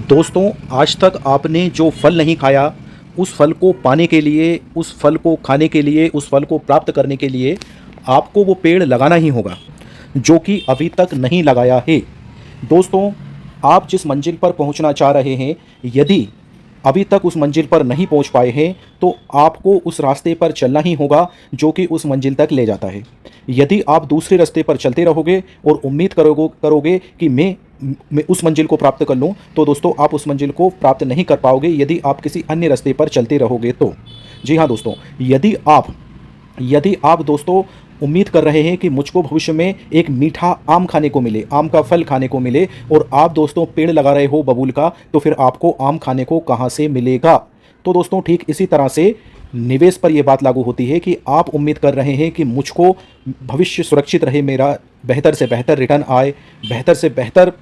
दोस्तों, आज तक आपने जो फल नहीं खाया, उस फल को पाने के लिए, उस फल को खाने के लिए, उस फल को प्राप्त करने के लिए आपको वो पेड़ लगाना ही होगा, जो कि अभी तक नहीं लगाया है। दोस्तों, आप जिस मंजिल पर पहुंचना चाह रहे हैं, यदि अभी तक उस मंजिल पर नहीं पहुंच पाए हैं, तो आपको उस रास्ते पर चलना ही होगा जो कि उस मंजिल तक ले जाता है। यदि आप दूसरे रास्ते पर चलते रहोगे और उम्मीद करोगे कि मैं उस मंजिल को प्राप्त कर लूं, तो दोस्तों आप उस मंजिल को प्राप्त नहीं कर पाओगे यदि आप किसी अन्य रास्ते पर चलते रहोगे तो। जी हाँ दोस्तों, यदि आप दोस्तों उम्मीद कर रहे हैं कि मुझको भविष्य में एक मीठा आम खाने को मिले, आम का फल खाने को मिले, और आप दोस्तों पेड़ लगा रहे हो बबूल का, तो फिर आपको आम खाने को कहाँ से मिलेगा। तो दोस्तों ठीक इसी तरह से निवेश पर यह बात लागू होती है कि आप उम्मीद कर रहे हैं कि मुझको भविष्य सुरक्षित रहे, मेरा बेहतर से बेहतर रिटर्न आए, बेहतर से बेहतर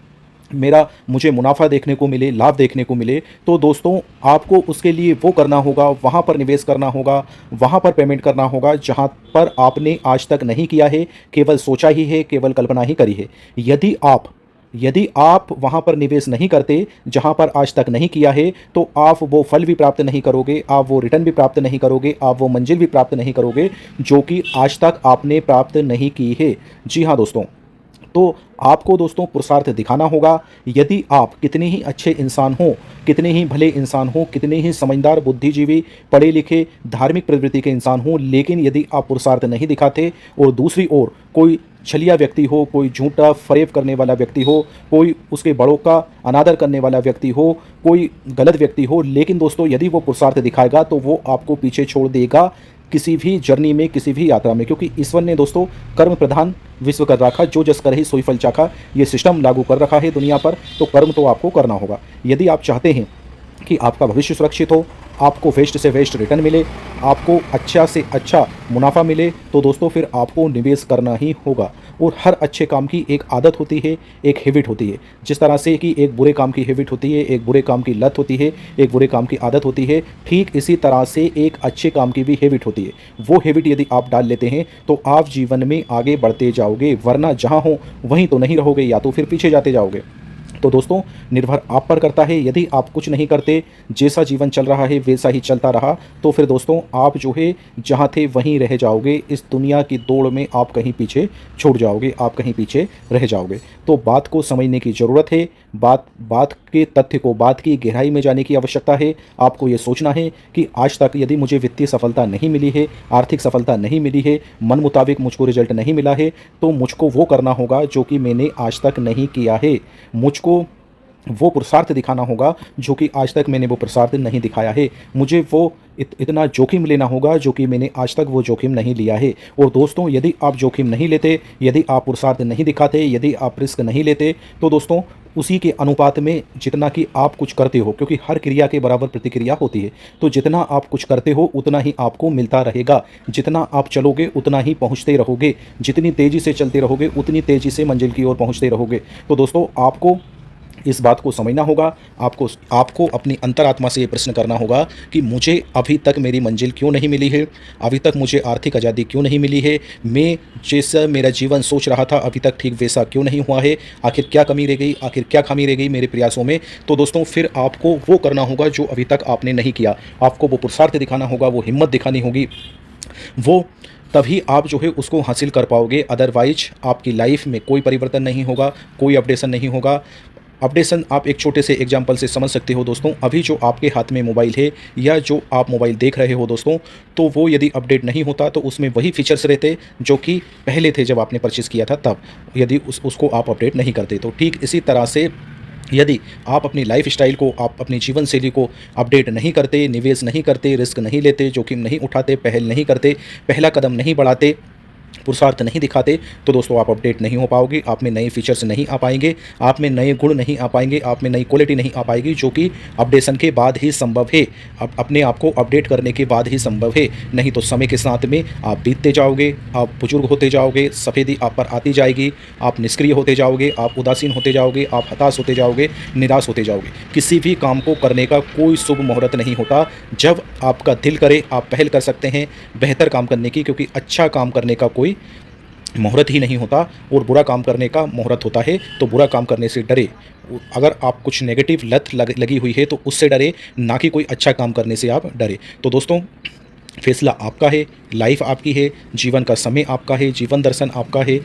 मुझे मुनाफा देखने को मिले, लाभ देखने को मिले। तो दोस्तों आपको उसके लिए वो करना होगा, वहाँ पर निवेश करना होगा, वहाँ पर पेमेंट करना होगा जहाँ पर आपने आज तक नहीं किया है, केवल सोचा ही है, केवल कल्पना ही करी है। यदि आप वहाँ पर निवेश नहीं करते जहाँ पर आज तक नहीं किया है, तो आप वो फल भी प्राप्त नहीं करोगे, आप वो रिटर्न भी प्राप्त नहीं करोगे, आप वो मंजिल भी प्राप्त नहीं करोगे जो कि आज तक आपने प्राप्त नहीं की है। जी हाँ दोस्तों, तो आपको दोस्तों पुरुषार्थ दिखाना होगा। यदि आप कितने ही अच्छे इंसान हो, कितने ही भले इंसान हो, कितने ही समझदार, बुद्धिजीवी, पढ़े लिखे, धार्मिक प्रवृत्ति के इंसान हो, लेकिन यदि आप पुरुषार्थ नहीं दिखाते और दूसरी ओर कोई छलिया व्यक्ति हो, कोई झूठा फरेब करने वाला व्यक्ति हो, कोई उसके बड़ों का अनादर करने वाला व्यक्ति हो, कोई गलत व्यक्ति हो, लेकिन दोस्तों यदि वो पुरुषार्थ दिखाएगा तो वो आपको पीछे छोड़ देगा किसी भी जर्नी में, किसी भी यात्रा में, क्योंकि ईश्वर ने दोस्तों कर्म प्रधान विश्व कर रखा, जो जस करहि सोई फल चाखा, ये सिस्टम लागू कर रखा है दुनिया पर। तो कर्म तो आपको करना होगा। यदि आप चाहते हैं कि आपका भविष्य सुरक्षित हो, आपको वेस्ट से वेस्ट रिटर्न मिले, आपको अच्छा से अच्छा मुनाफा मिले, तो दोस्तों फिर आपको निवेश करना ही होगा। और हर अच्छे काम की एक आदत होती है, एक हैबिट होती है। जिस तरह से कि एक बुरे काम की हैबिट होती है, एक बुरे काम की लत होती है, एक बुरे काम की आदत होती है, ठीक इसी तरह से एक अच्छे काम की भी हैबिट होती है। वो हैबिट यदि आप डाल लेते हैं तो आप जीवन में आगे बढ़ते जाओगे, वरना जहाँ हो वहीं तो नहीं रहोगे, या तो फिर पीछे जाते जाओगे। तो दोस्तों निर्भर आप पर करता है। यदि आप कुछ नहीं करते, जैसा जीवन चल रहा है वैसा ही चलता रहा, तो फिर दोस्तों आप जो है जहाँ थे वहीं रह जाओगे। इस दुनिया की दौड़ में आप कहीं पीछे छूट जाओगे, आप कहीं पीछे रह जाओगे। तो बात को समझने की ज़रूरत है, बात के तथ्य को, बात की गहराई में जाने की आवश्यकता है। आपको ये सोचना है कि आज तक यदि मुझे वित्तीय सफलता नहीं मिली है, आर्थिक सफलता नहीं मिली है, मन मुताबिक मुझको रिजल्ट नहीं मिला है, तो मुझको वो करना होगा जो कि मैंने आज तक नहीं किया है। मुझको वो पुरुषार्थ दिखाना होगा जो कि आज तक मैंने वो पुरुषार्थ नहीं दिखाया है। मुझे वो इतना जोखिम लेना होगा जो कि मैंने आज तक वो जोखिम नहीं लिया है। और दोस्तों यदि आप जोखिम नहीं लेते, यदि आप पुरुषार्थ नहीं दिखाते, यदि आप रिस्क नहीं लेते, तो दोस्तों उसी के अनुपात में जितना कि आप कुछ करते हो, क्योंकि हर क्रिया के बराबर प्रतिक्रिया होती है, तो जितना आप कुछ करते हो उतना ही आपको मिलता रहेगा। जितना आप चलोगे उतना ही पहुंचते रहोगे, जितनी तेज़ी से चलते रहोगे उतनी तेज़ी से मंजिल की ओर पहुंचते रहोगे। तो दोस्तों आपको इस बात को समझना होगा। आपको अपनी अंतरात्मा से ये प्रश्न करना होगा कि मुझे अभी तक मेरी मंजिल क्यों नहीं मिली है, अभी तक मुझे आर्थिक आज़ादी क्यों नहीं मिली है, मैं जैसा मेरा जीवन सोच रहा था अभी तक ठीक वैसा क्यों नहीं हुआ है, आखिर क्या कमी रह गई, आखिर क्या खामी रह गई मेरे प्रयासों में। तो दोस्तों फिर आपको वो करना होगा जो अभी तक आपने नहीं किया। आपको वो पुरुषार्थ दिखाना होगा, वो हिम्मत दिखानी होगी, वो तभी आप जो है उसको हासिल कर पाओगे। अदरवाइज आपकी लाइफ में कोई परिवर्तन नहीं होगा, कोई अपडेशन नहीं होगा। अपडेशन आप एक छोटे से एग्जांपल से समझ सकते हो दोस्तों। अभी जो आपके हाथ में मोबाइल है या जो आप मोबाइल देख रहे हो दोस्तों, तो वो यदि अपडेट नहीं होता तो उसमें वही फीचर्स रहते जो कि पहले थे जब आपने परचेज़ किया था तब, यदि उसको आप अपडेट नहीं करते। तो ठीक इसी तरह से यदि आप अपनी लाइफ स्टाइल को, आप अपनी जीवन शैली को अपडेट नहीं करते, निवेश नहीं करते, रिस्क नहीं लेते, जोखिम नहीं उठाते, पहल नहीं करते, पहला कदम नहीं बढ़ाते, पुरुषार्थ नहीं दिखाते, तो दोस्तों आप अपडेट नहीं हो पाओगे। आप में नए फीचर्स नहीं आ पाएंगे, आप में नए गुण नहीं आ पाएंगे, आप में नई क्वालिटी नहीं आ पाएगी, जो कि अपडेशन के बाद ही संभव है। अपने आप को अपडेट करने के बाद ही संभव है। नहीं तो समय के साथ में आप बीतते जाओगे, आप बुजुर्ग होते जाओगे, सफ़ेदी आप पर आती जाएगी, आप निष्क्रिय होते जाओगे, आप उदासीन होते जाओगे, आप हताश होते जाओगे, निराश होते जाओगे। किसी भी काम को करने का कोई शुभ मुहूर्त नहीं होता। जब आपका दिल करे आप पहल कर सकते हैं बेहतर काम करने की, क्योंकि अच्छा काम करने का कोई मुहूर्त ही नहीं होता और बुरा काम करने का मुहूर्त होता है। तो बुरा काम करने से डरे। अगर आप कुछ नेगेटिव लत लगी हुई है तो उससे डरे, ना कि कोई अच्छा काम करने से आप डरे। तो दोस्तों, फैसला आपका है, लाइफ आपकी है, जीवन का समय आपका है, जीवन दर्शन आपका है।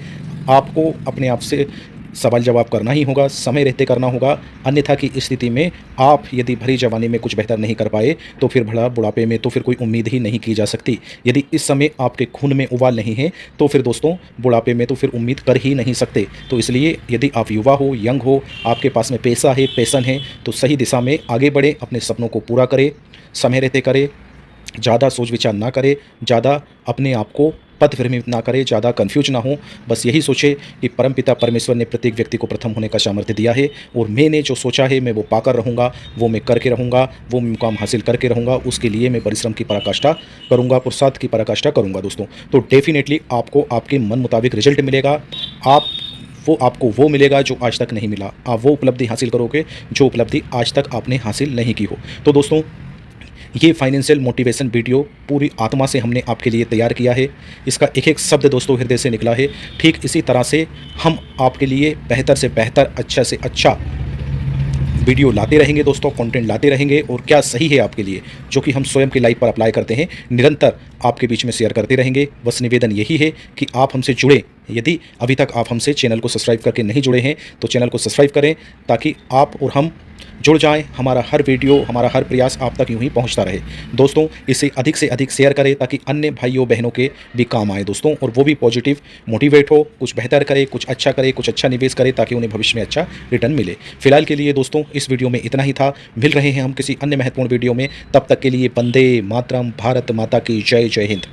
आपको अपने आप से सवाल जवाब करना ही होगा, समय रहते करना होगा। अन्यथा की स्थिति में आप यदि भरी जवानी में कुछ बेहतर नहीं कर पाए तो फिर भला बुढ़ापे में तो फिर कोई उम्मीद ही नहीं की जा सकती। यदि इस समय आपके खून में उबाल नहीं है तो फिर दोस्तों बुढ़ापे में तो फिर उम्मीद कर ही नहीं सकते। तो इसलिए यदि आप युवा हो, यंग हो, आपके पास में पैसा है, पैशन है, तो सही दिशा में आगे बढ़े, अपने सपनों को पूरा करें, समय रहते करें। ज़्यादा सोच विचार ना करें, ज़्यादा अपने आप को पथभ्रमित ना करें, ज़्यादा कन्फ्यूज ना हो। बस यही सोचे कि परमपिता परमेश्वर ने प्रत्येक व्यक्ति को प्रथम होने का सामर्थ्य दिया है और मैंने जो सोचा है मैं वो पाकर रहूँगा, वो मैं करके रहूँगा, वो मुकाम हासिल करके रहूँगा। उसके लिए मैं परिश्रम की पराकाष्ठा करूँगा, पुरुषार्थ की पराकाष्ठा करूँगा दोस्तों। तो डेफिनेटली आपको आपके मन मुताबिक रिजल्ट मिलेगा। आपको वो मिलेगा जो आज तक नहीं मिला। आप वो उपलब्धि हासिल करोगे जो उपलब्धि आज तक आपने हासिल नहीं की हो। तो दोस्तों, ये फाइनेंशियल मोटिवेशन वीडियो पूरी आत्मा से हमने आपके लिए तैयार किया है। इसका एक एक शब्द दोस्तों हृदय से निकला है। ठीक इसी तरह से हम आपके लिए बेहतर से बेहतर, अच्छा से अच्छा वीडियो लाते रहेंगे दोस्तों, कंटेंट लाते रहेंगे। और क्या सही है आपके लिए, जो कि हम स्वयं की लाइफ पर अप्लाई करते हैं, निरंतर आपके बीच में शेयर करते रहेंगे। बस निवेदन यही है कि आप हमसे जुड़े। यदि अभी तक आप हमसे चैनल को सब्सक्राइब करके नहीं जुड़े हैं तो चैनल को सब्सक्राइब करें, ताकि आप और हम जुड़ जाएं। हमारा हर वीडियो, हमारा हर प्रयास आप तक यूं ही पहुंचता रहे दोस्तों। इसे अधिक से अधिक शेयर करें ताकि अन्य भाइयों बहनों के भी काम आए दोस्तों, और वो भी पॉजिटिव मोटिवेट हो, कुछ बेहतर करे, कुछ अच्छा करे, कुछ अच्छा निवेश करे, ताकि उन्हें भविष्य में अच्छा रिटर्न मिले। फिलहाल के लिए दोस्तों इस वीडियो में इतना ही था। मिल रहे हैं हम किसी अन्य महत्वपूर्ण वीडियो में। तब तक के लिए वंदे मातरम। भारत माता की जय। जय हिंद।